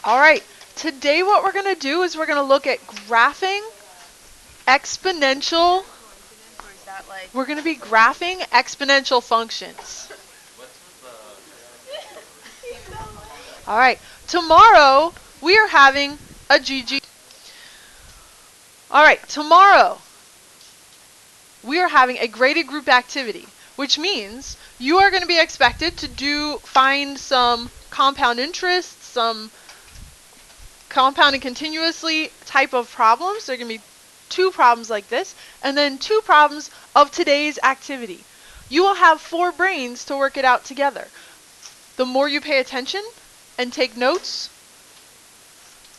All right, today what we're going to do is we're going to look at graphing exponential. We're going to be graphing exponential functions. All right, tomorrow we are having a GG. All right, tomorrow we are having a graded group activity, which means you are going to be expected to find some compound interest, some compounding continuously type of problems. There are going to be 2 problems like this, and then 2 problems of today's activity. You will have 4 brains to work it out together. The more you pay attention and take notes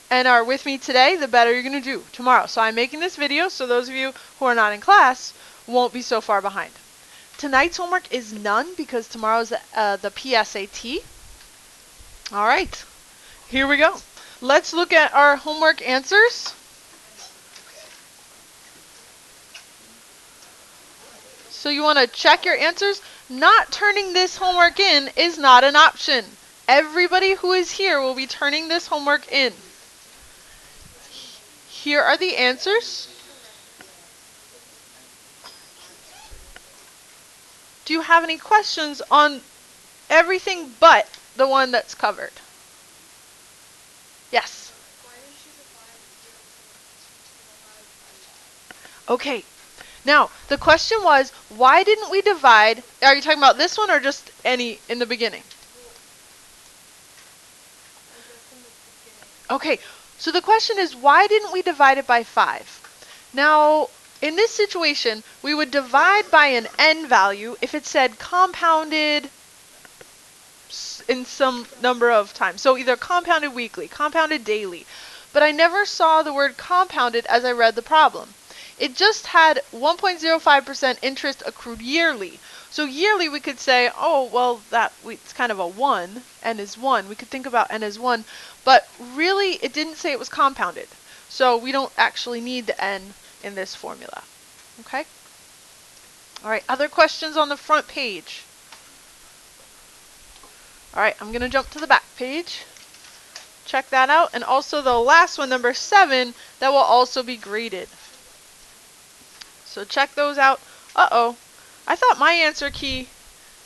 and are with me today, the better you're going to do tomorrow. So I'm making this video so those of you who are not in class won't be so far behind. Tonight's homework is none because tomorrow's the PSAT. All right, here we go. Let's look at our homework answers. So you want to check your answers. Not turning this homework in is not an option. Everybody who is here will be turning this homework in. Here are the answers. Do you have any questions on everything but the one that's covered? Yes. Okay. Now, the question was, why didn't we divide? Are you talking about this one or just any in the beginning? Okay. So the question is, why didn't we divide it by 5? Now, in this situation, we would divide by an n value if it said compounded in some number of times. So either compounded weekly, compounded daily. But I never saw the word compounded as I read the problem. It just had 1.05% interest accrued yearly. So yearly we could say, oh, well, it's kind of a 1, n is 1. We could think about n as 1. But really, it didn't say it was compounded. So we don't actually need the n in this formula. Okay? All right, other questions on the front page? All right, I'm going to jump to the back page. Check that out. And also the last one, number 7, that will also be graded. So check those out. Uh-oh. I thought my answer key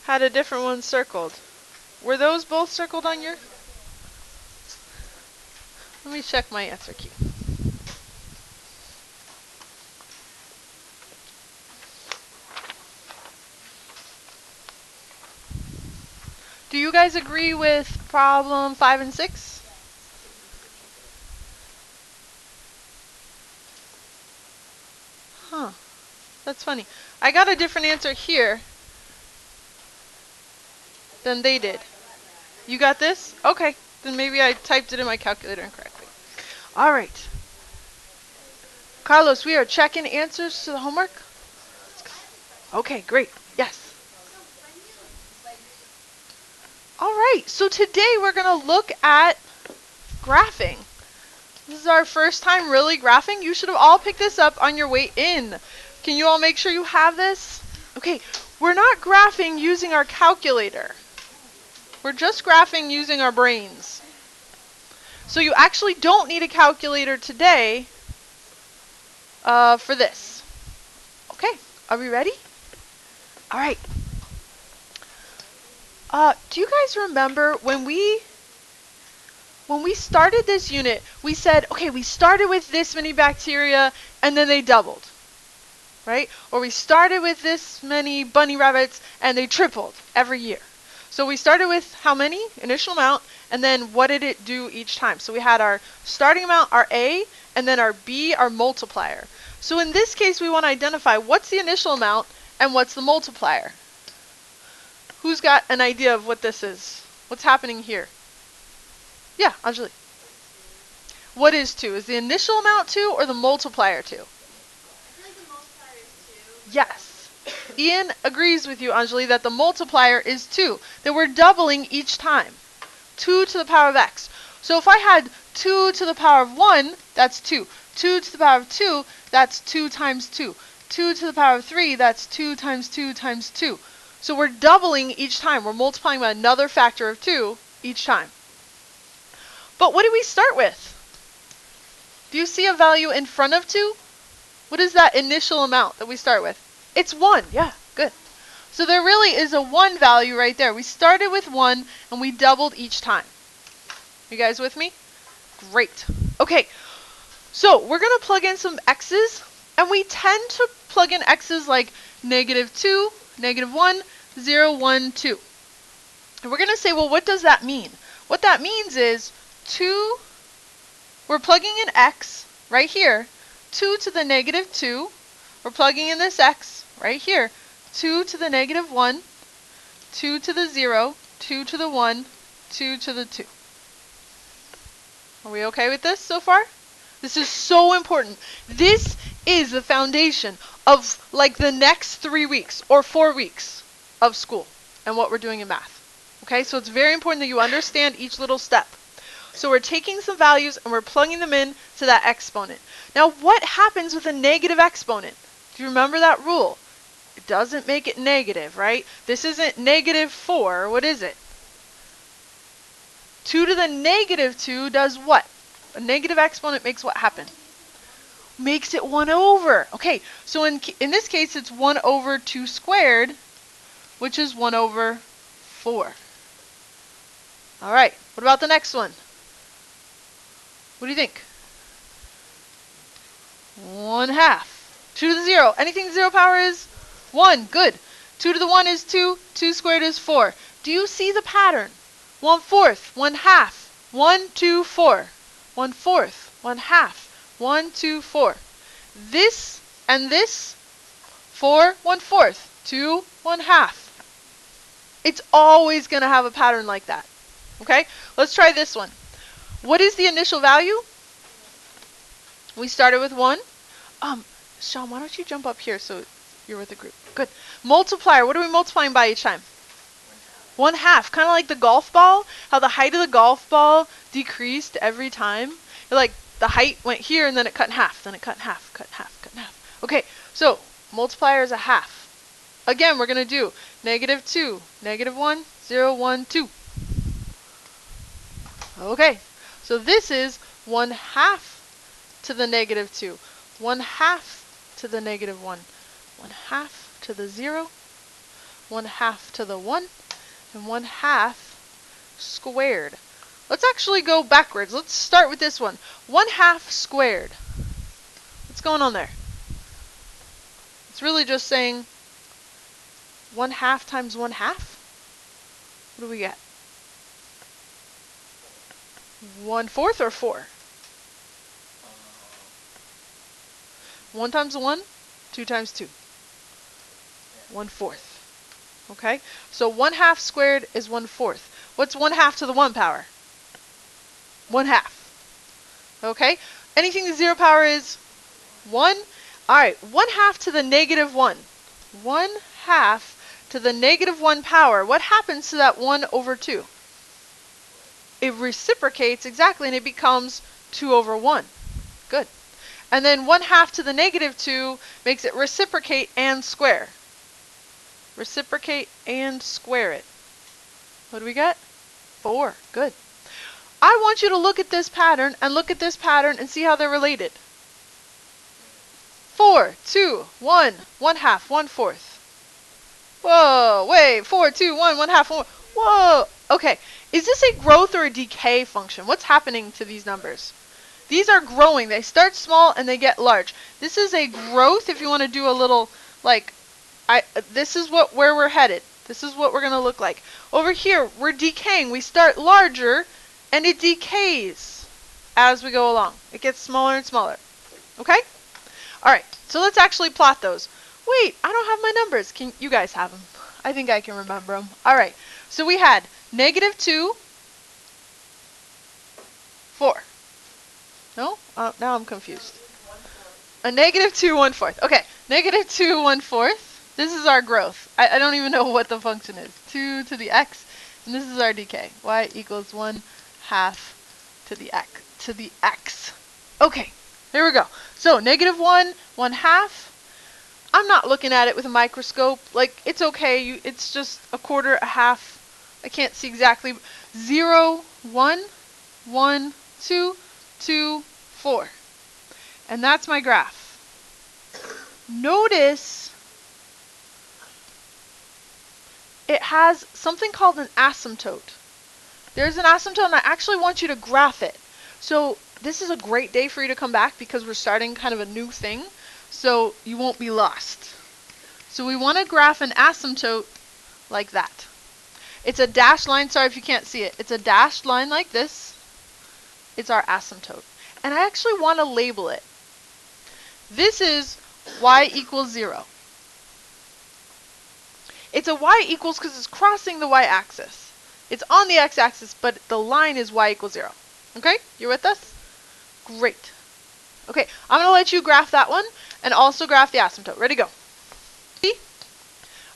had a different one circled. Were those both circled on your? Let me check my answer key. Do you guys agree with problem 5 and 6? Huh. That's funny. I got a different answer here than they did. You got this? Okay. Then maybe I typed it in my calculator incorrectly. All right. Carlos, we are checking answers to the homework. Okay, great. Yes. All right. So today we're going to look at graphing. This is our first time really graphing. You should have all picked this up on your way in. Can you all make sure you have this? Okay, we're not graphing using our calculator. We're just graphing using our brains. So you actually don't need a calculator today for this. Okay, are we ready? All right. Do you guys remember when we started this unit, we said, okay, we started with this many bacteria and then they doubled, right? Or we started with this many bunny rabbits and they tripled every year. So we started with how many? Initial amount, and then what did it do each time? So we had our starting amount, our A, and then our B, our multiplier. So in this case, we want to identify what's the initial amount and what's the multiplier. Who's got an idea of what this is? What's happening here? Yeah, Anjali. What is 2? Is the initial amount 2 or the multiplier 2? I feel like the multiplier is 2. Yes. Ian agrees with you, Anjali, that the multiplier is 2. That we're doubling each time. 2 to the power of x. So if I had 2 to the power of 1, that's 2. 2 to the power of 2, that's 2 times 2. 2 to the power of 3, that's 2 times 2 times 2. So we're doubling each time. We're multiplying by another factor of 2 each time. But what do we start with? Do you see a value in front of 2? What is that initial amount that we start with? It's 1. Yeah, good. So there really is a 1 value right there. We started with 1 and we doubled each time. You guys with me? Great. Okay, so we're going to plug in some x's, and we tend to plug in x's like -2, -1, 0, 1, 2. And we're going to say, well, what does that mean? What that means is 2, we're plugging in x right here, 2 to the -2. We're plugging in this x right here, 2 to the -1, 2 to the 0, 2 to the 1, 2 to the 2. Are we okay with this so far? This is so important. This is the foundation of like the next 3 weeks or 4 weeks of school and what we're doing in math. Okay, so it's very important that you understand each little step. So we're taking some values and we're plugging them in to that exponent. Now what happens with a negative exponent? Do you remember that rule? It doesn't make it negative, right? This isn't -4. What is it? 2 to the -2 does what? A negative exponent makes what happen? Makes it 1 over. Okay, so in this case, it's 1 over 2 squared, which is 1 over 4. All right, what about the next one? What do you think? 1/2. 2 to the 0. Anything 0 power is 1. Good. 2 to the 1 is 2. 2 squared is 4. Do you see the pattern? 1/4, 1/2, 1, 2, 4. 1/4, 1/2, 1, 2, 4. This and this, 4, 1/4, 2, 1/2. It's always going to have a pattern like that. Okay, let's try this one. What is the initial value? We started with 1. Sean, why don't you jump up here so you're with the group? Good. Multiplier, what are we multiplying by each time? 1/2, kind of like the golf ball, how the height of the golf ball decreased every time. Like the height went here and then it cut in half, then it cut in half, cut in half, cut in half. Okay, so multiplier is a half. Again, we're going to do -2, -1, 0, 1, 2. Okay, so this is 1/2 to the -2, 1/2 to the -1, 1/2 to the 0, 1/2 to the 1, and 1/2 squared. Let's actually go backwards. Let's start with this one. 1/2 squared. What's going on there? It's really just saying 1/2 times 1/2. What do we get? 1/4 or 4? 1 times 1, 2 times 2. 1/4. Okay? So 1/2 squared is 1/4. What's 1/2 to the 1 power? 1/2. Okay? Anything to 0 power is 1. Alright, 1/2 to the -1. 1/2 to the -1 power. What happens to that 1 over 2? It reciprocates exactly and it becomes 2 over 1. Good. And then 1/2 to the -2 makes it reciprocate and square. Reciprocate and square it. What do we get? 4. Good. I want you to look at this pattern and look at this pattern and see how they're related. 4, 2, 1, 1/2, 1/4. Whoa, wait, 4, 2, 1, 1/2, 1. Whoa. Okay, is this a growth or a decay function? What's happening to these numbers? These are growing. They start small and they get large. This is a growth if you want to do a little, like, this is where we're headed. This is what we're going to look like. Over here, we're decaying. We start larger and it decays as we go along. It gets smaller and smaller. Okay? All right, so let's actually plot those. Wait, I don't have my numbers. Can you guys have them? I think I can remember them. All right, so we had -2, 4. No? Now I'm confused. A -2, 1/4. Okay, -2, 1/4. This is our growth. I don't even know what the function is. 2 to the x, and this is our decay. Y equals 1/2 to the x. Okay, here we go. So -1, 1/2. I'm not looking at it with a microscope. Like, it's okay. It's just a quarter, a half. I can't see exactly. 0, 1. 1, 2, 2, 4. And that's my graph. Notice it has something called an asymptote. There's an asymptote, and I actually want you to graph it. So this is a great day for you to come back because we're starting kind of a new thing, so you won't be lost. So we want to graph an asymptote like that. It's a dashed line. Sorry if you can't see it. It's a dashed line like this. It's our asymptote. And I actually want to label it. This is y equals 0. It's a y equals because it's crossing the y-axis. It's on the x-axis, but the line is y equals 0. Okay? You're with us? Great. Okay, I'm going to let you graph that one and also graph the asymptote. Ready, go.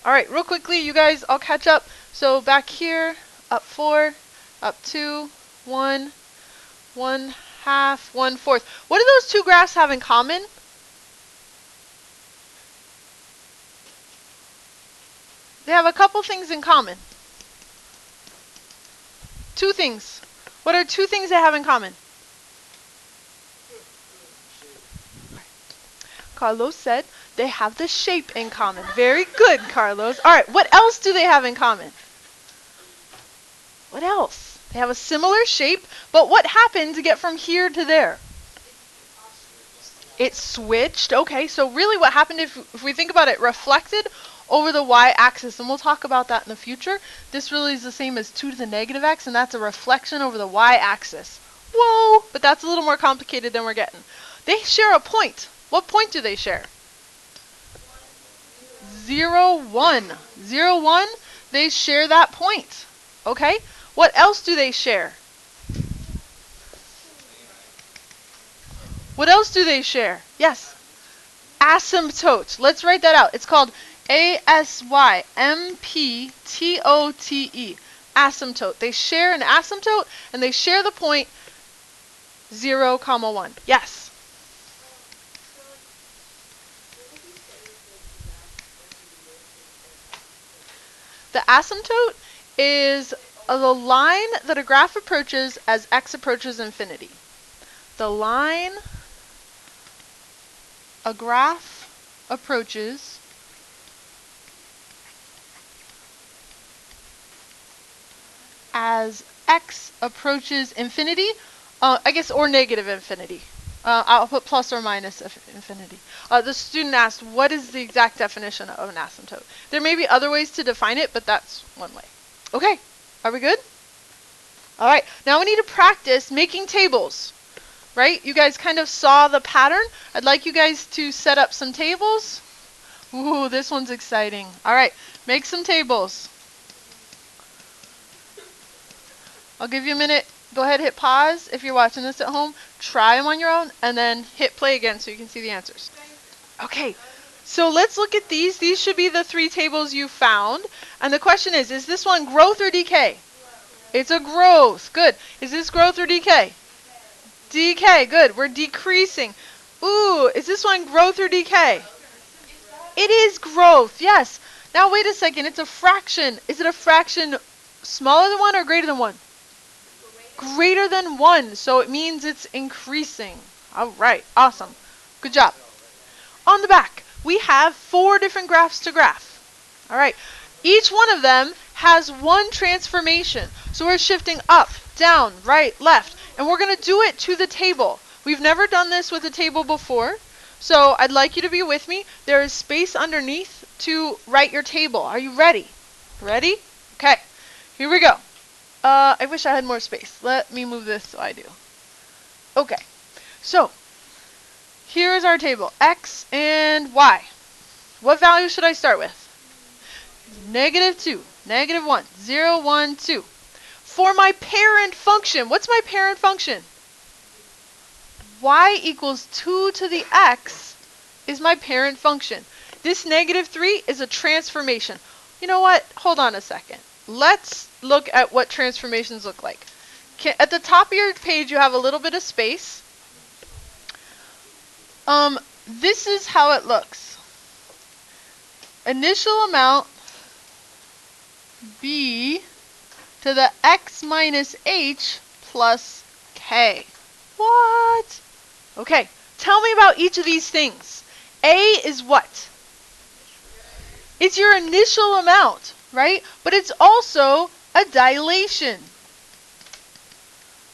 All right, real quickly, you guys, I'll catch up. So back here, up 4, up 2, 1, 1/2, 1/4. What do those two graphs have in common? They have a couple things in common. Two things. What are two things they have in common? Carlos said they have the shape in common. Very good, Carlos. All right, what else do they have in common? What else? They have a similar shape, but what happened to get from here to there? It switched. Okay, so really what happened, if we think about it, reflected over the y-axis, and we'll talk about that in the future. This really is the same as 2 to the negative x, and that's a reflection over the y-axis. Whoa, but that's a little more complicated than we're getting. They share a point. What point do they share? 0, 1. 0, 1, they share that point. Okay, what else do they share? What else do they share? Yes. Asymptote. Let's write that out. It's called asymptote. Asymptote. They share an asymptote, and they share the point 0, 1. Yes. The asymptote is the line that a graph approaches as x approaches infinity. The line a graph approaches as x approaches infinity, I guess, or negative infinity. I'll put plus or minus infinity. The student asked, what is the exact definition of an asymptote? There may be other ways to define it, but that's one way. Okay, are we good? All right, now we need to practice making tables, right? You guys kind of saw the pattern. I'd like you guys to set up some tables. Ooh, this one's exciting. All right, make some tables. I'll give you a minute. Go ahead, hit pause if you're watching this at home. Try them on your own, and then hit play again so you can see the answers. Okay, so let's look at these. These should be the 3 tables you found. And the question is this one growth or decay? It's a growth. Good. Is this growth or decay? Decay. Good. We're decreasing. Ooh, is this one growth or decay? It is growth. Yes. Now wait a second. It's a fraction. Is it a fraction smaller than 1 or greater than 1? Greater than 1. So it means it's increasing. All right. Awesome. Good job. On the back, we have 4 different graphs to graph. All right. Each one of them has one transformation. So we're shifting up, down, right, left. And we're going to do it to the table. We've never done this with a table before. So I'd like you to be with me. There is space underneath to write your table. Are you ready? Ready? Okay. Here we go. I wish I had more space. Let me move this so I do. Okay. So here is our table. X and Y. What value should I start with? -2, -1, 0, 1, 2. For my parent function, what's my parent function? Y equals 2 to the x is my parent function. This -3 is a transformation. You know what? Hold on a second. Let's look at what transformations look like. At the top of your page, you have a little bit of space. This is how it looks. Initial amount b to the x minus h plus Okay. What? Okay. Tell me about each of these things. A is what? It's your initial amount, right? But it's also a dilation.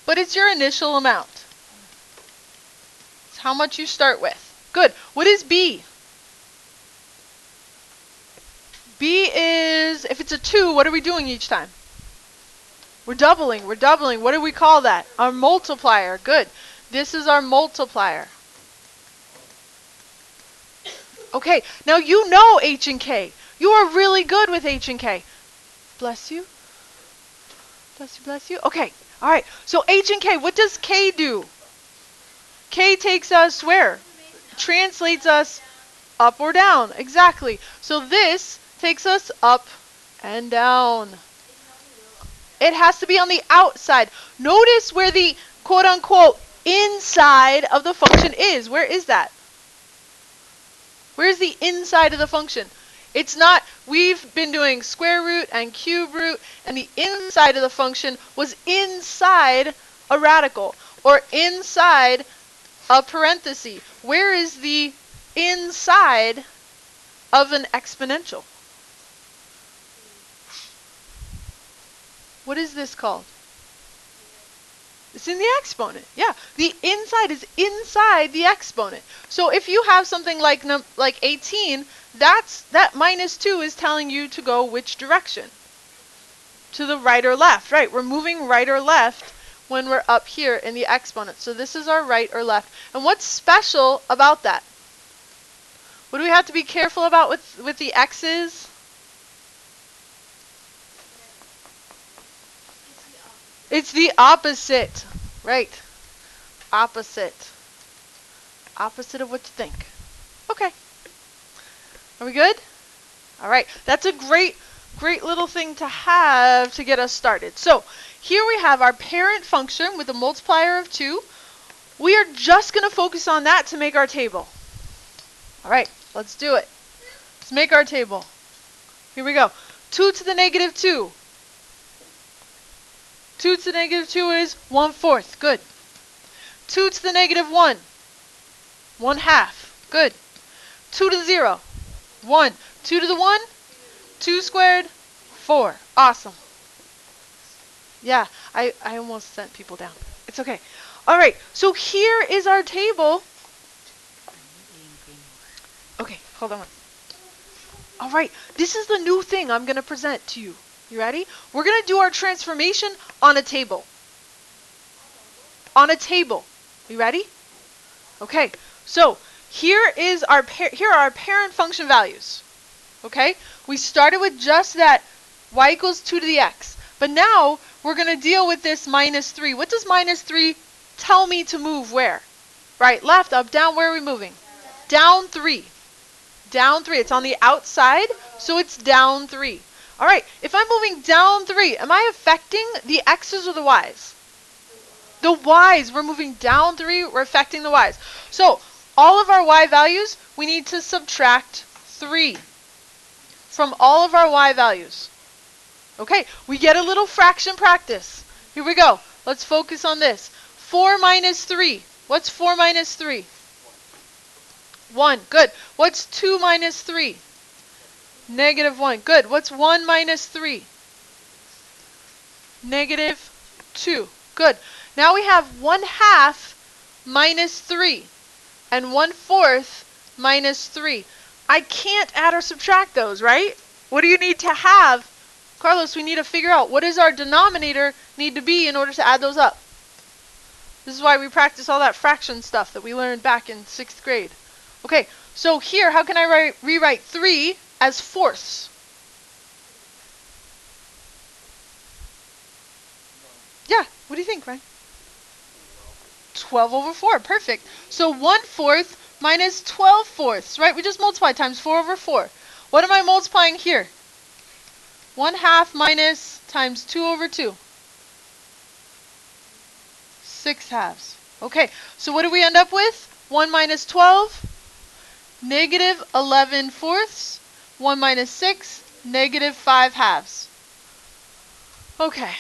But it's your initial amount. It's how much you start with. Good. What is B? B is, if it's a 2, what are we doing each time? We're doubling. We're doubling. What do we call that? Our multiplier. Good. This is our multiplier. Okay, now you know H and K. You are really good with H and K. Bless you. Bless you, bless you. Okay, all right. So H and K, what does K do? K takes us where? Translates us up or down. Exactly. So this takes us up and down. It has to be on the outside. Notice where the quote-unquote inside of the function is. Where is that? Where's the inside of the function? It's not, we've been doing square root and cube root, and the inside of the function was inside a radical, or inside a parenthesis. Where is the inside of an exponential? What is this called? It's in the exponent. Yeah, the inside is inside the exponent. So if you have something like 18, that minus 2 is telling you to go which direction? To the right or left, right? We're moving right or left when we're up here in the exponent. So this is our right or left. And what's special about that? What do we have to be careful about with the x's? It's the opposite, right? Opposite. Opposite of what you think. Okay. Are we good? All right. That's a great little thing to have to get us started. So here we have our parent function with a multiplier of 2. We are just going to focus on that to make our table. All right. Let's do it. Let's make our table. Here we go. 2 to the negative 2. 2 to the negative 2 is 1/4. Good. 2 to the negative 1. 1/2. Good. 2 to the 0. 1. 2 to the 1. 2 squared. 4. Awesome. Yeah, I almost sent people down. It's okay. All right, so here is our table. Okay, hold on. All right, this is the new thing I'm going to present to you. You ready? We're going to do our transformation on a table. On a table. You ready? Okay, so here are our parent function values. Okay, we started with just that y equals 2 to the x. But now we're going to deal with this minus 3. What does minus 3 tell me to move where? Right, left, up, down. Where are we moving? Down 3. Down 3. It's on the outside, so it's down 3. All right, if I'm moving down 3, am I affecting the x's or the y's? The y's. We're moving down 3. We're affecting the y's. So all of our y values, we need to subtract 3 from all of our y values. Okay, we get a little fraction practice. Here we go. Let's focus on this. 4 minus 3. What's 4 minus 3? 1. Good. What's 2 minus 3? Negative 1. Good. What's 1 minus 3? Negative 2. Good. Now we have 1/2 minus 3 and 1/4 minus 3. I can't add or subtract those, right? What do you need to have? Carlos, we need to figure out what does our denominator need to be in order to add those up. This is why we practice all that fraction stuff that we learned back in 6th grade. Okay, so here, how can I rewrite 3 as fourths? Yeah, what do you think, Ryan? 12 over 4, perfect. So 1/4 minus 12/4, right? We just multiplied times 4 over 4. What am I multiplying here? 1/2 minus times 2 over 2. 6/2. Okay, so what do we end up with? 1 minus 12, negative 11/4. 1 minus 6, negative 5/2. Okay.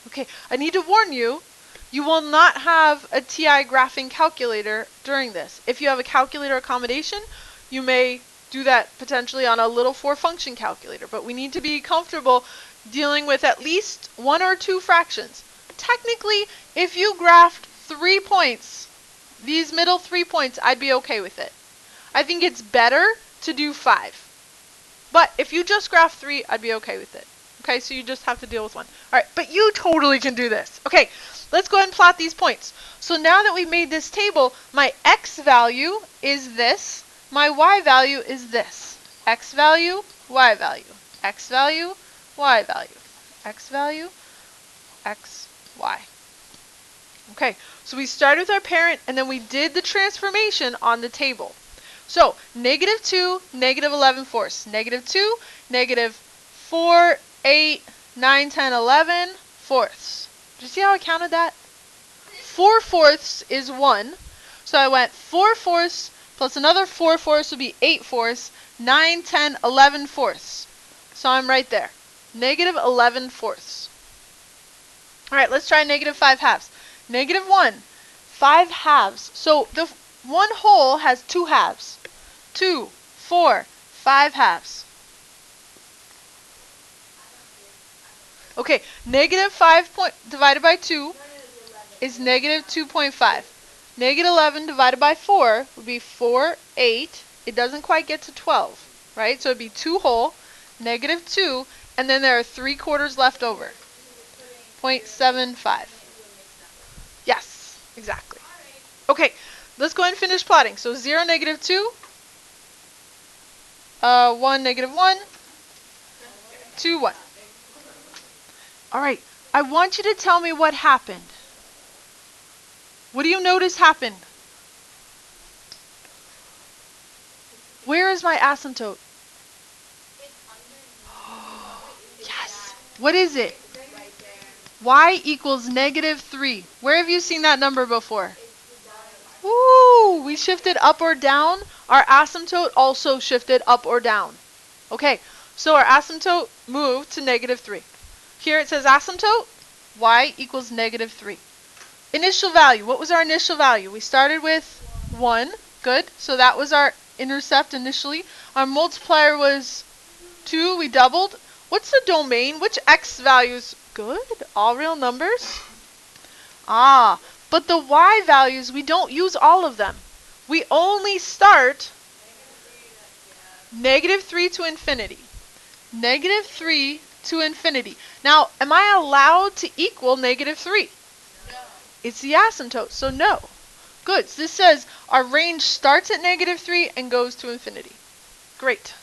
Okay, I need to warn you, you will not have a TI graphing calculator during this. If you have a calculator accommodation, you may do that potentially on a little 4-function calculator, but we need to be comfortable dealing with at least 1 or 2 fractions. Technically, if you graphed 3 points, these middle 3 points, I'd be okay with it. I think it's better to do 5. But if you just graph 3, I'd be okay with it. Okay, so you just have to deal with 1. All right, but you totally can do this. Okay, let's go ahead and plot these points. So now that we've made this table, my x value is this. My y value is this. X value, y value. X value, y value. X value, x, y. Okay, so we started with our parent, and then we did the transformation on the table. So, -2, -11 fourths. -2, -4, 8, 9, 10, 11 fourths. Do you see how I counted that? 4 fourths is 1. So I went 4 fourths plus another 4 fourths would be 8 fourths, 9, 10, 11 fourths. So I'm right there. -11 fourths. All right, let's try -5 halves. -1, 5 halves. So the 1 whole has 2 halves. 2, 4, 5 halves. Okay, -5 divided by 2 is -2.5. -11 divided by 4 would be 4, 8. It doesn't quite get to 12, right? So it'd be 2 whole, -2, and then there are 3/4 left over. 0.75. Yes, exactly. Okay, let's go ahead and finish plotting. So 0, -2, 1, -1, 2, 1. All right, I want you to tell me what happened. What do you notice happened? Where is my asymptote? Yes. What is it? Y equals -3. Where have you seen that number before? Woo! We shifted up or down. Our asymptote also shifted up or down. Okay, so our asymptote moved to -3. Here it says asymptote, y equals -3. Initial value, what was our initial value? We started with 1, good, so that was our intercept initially. Our multiplier was 2, we doubled. What's the domain? Which x values? Good, all real numbers. Ah, but the y values, we don't use all of them. We only start -3 to infinity. -3 to infinity. Now, am I allowed to equal -3? No. It's the asymptote, so no. Good. So this says our range starts at -3 and goes to infinity. Great.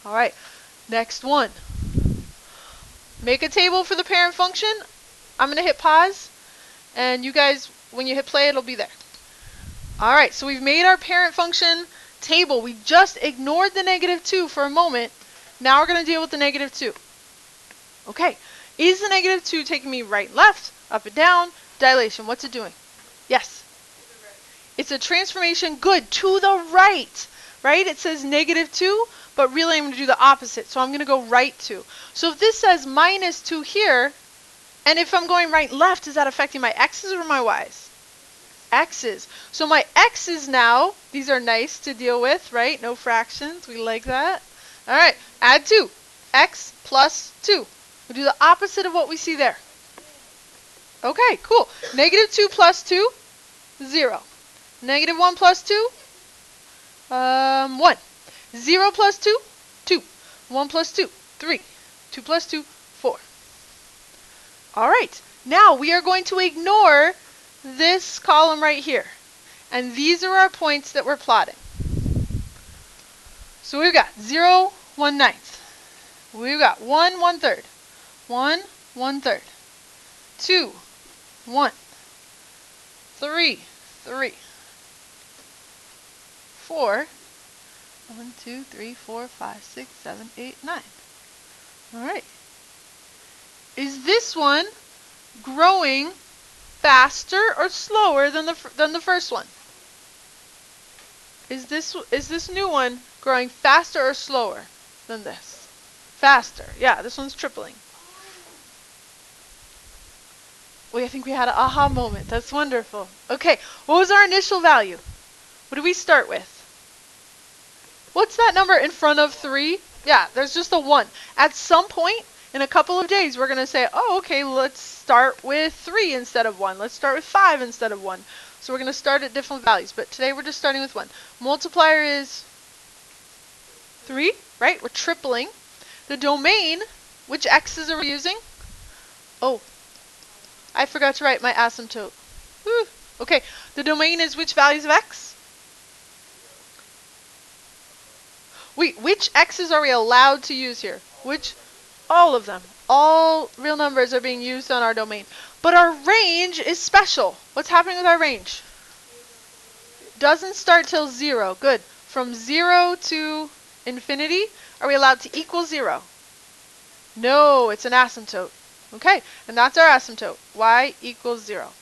All right, next one. Make a table for the parent function. I'm going to hit pause, and you guys, when you hit play, it'll be there. All right, so we've made our parent function table. We just ignored the -2 for a moment. Now we're going to deal with the -2. Okay, is the -2 taking me right, left, up and down, dilation? What's it doing? Yes. It's a transformation, good, to the right, right? It says -2, but really I'm going to do the opposite. So I'm going to go right 2. So if this says -2 here, and if I'm going right, left, is that affecting my x's or my y's? X's. So my x's now, these are nice to deal with, right? No fractions, we like that. All right, add 2. X plus 2. We'll do the opposite of what we see there. Okay, cool. -2 plus 2, 0. -1 plus 2, 1. 0 plus 2, 2. 1 plus 2, 3. 2 plus 2, 4. All right, now we are going to ignore this column right here. And these are our points that we're plotting. So we've got 0, 1/9. We've got 1, 1/3. 1, 1/3. 2, 1. 3, 3. 4. 1, 2, 3, 4, 5, 6, 7, 8, 9. All right. Is this one growing faster or slower than the first one? Is this new one growing faster or slower than this? Faster. Yeah, this one's tripling. I think we had an aha moment. That's wonderful. Okay, what was our initial value? What do we start with? What's that number in front of 3? Yeah, there's just a 1. At some point in a couple of days, we're going to say, oh, okay, let's start with 3 instead of 1. Let's start with 5 instead of 1. So we're going to start at different values. But today we're just starting with 1. Multiplier is 3, right? We're tripling. The domain, which x's are we using? Oh, I forgot to write my asymptote. Whew. Okay, the domain is which values of x? Wait, which x's are we allowed to use here? Which? All of them. All real numbers are being used on our domain. But our range is special. What's happening with our range? Doesn't start till 0. Good. From 0 to infinity, are we allowed to equal 0? No, it's an asymptote. Okay, and that's our asymptote. Y equals 0.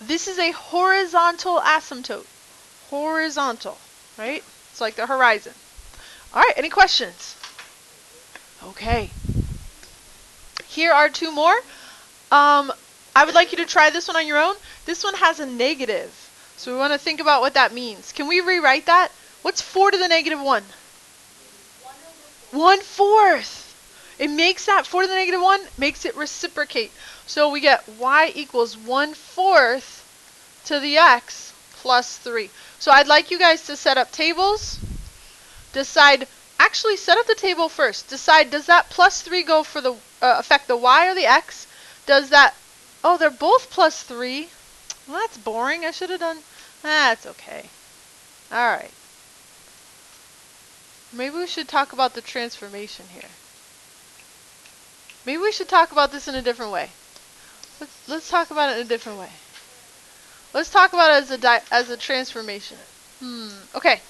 This is a horizontal asymptote. Horizontal, right? It's like the horizon. All right, any questions? Okay. Here are 2 more. I would like you to try this one on your own. This one has a negative. So we want to think about what that means. Can we rewrite that? What's 4 to the negative 1? 1/4. It makes that 4 to the negative 1, makes it reciprocate. So we get y equals 1/4 to the x plus 3. So I'd like you guys to set up tables. Decide, actually set up the table first. Decide, does that plus 3 go for the, affect the y or the x? Does that, oh, they're both plus 3. Well, that's boring. I should have done, that's okay. All right. Maybe we should talk about the transformation here. Maybe we should talk about this in a different way. Let's talk about it in a different way. Let's talk about it as a transformation. Okay.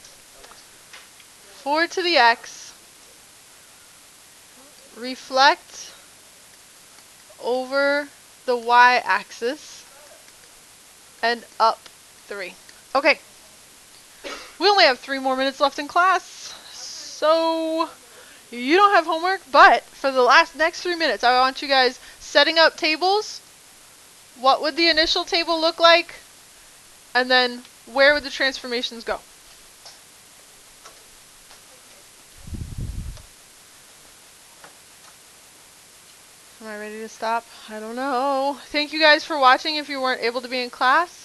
4 to the x, reflect over the y-axis, and up 3. Okay. We only have 3 more minutes left in class, so you don't have homework, but for the next 3 minutes, I want you guys setting up tables. What would the initial table look like? And then where would the transformations go? Am I ready to stop? I don't know. Thank you guys for watching if you weren't able to be in class.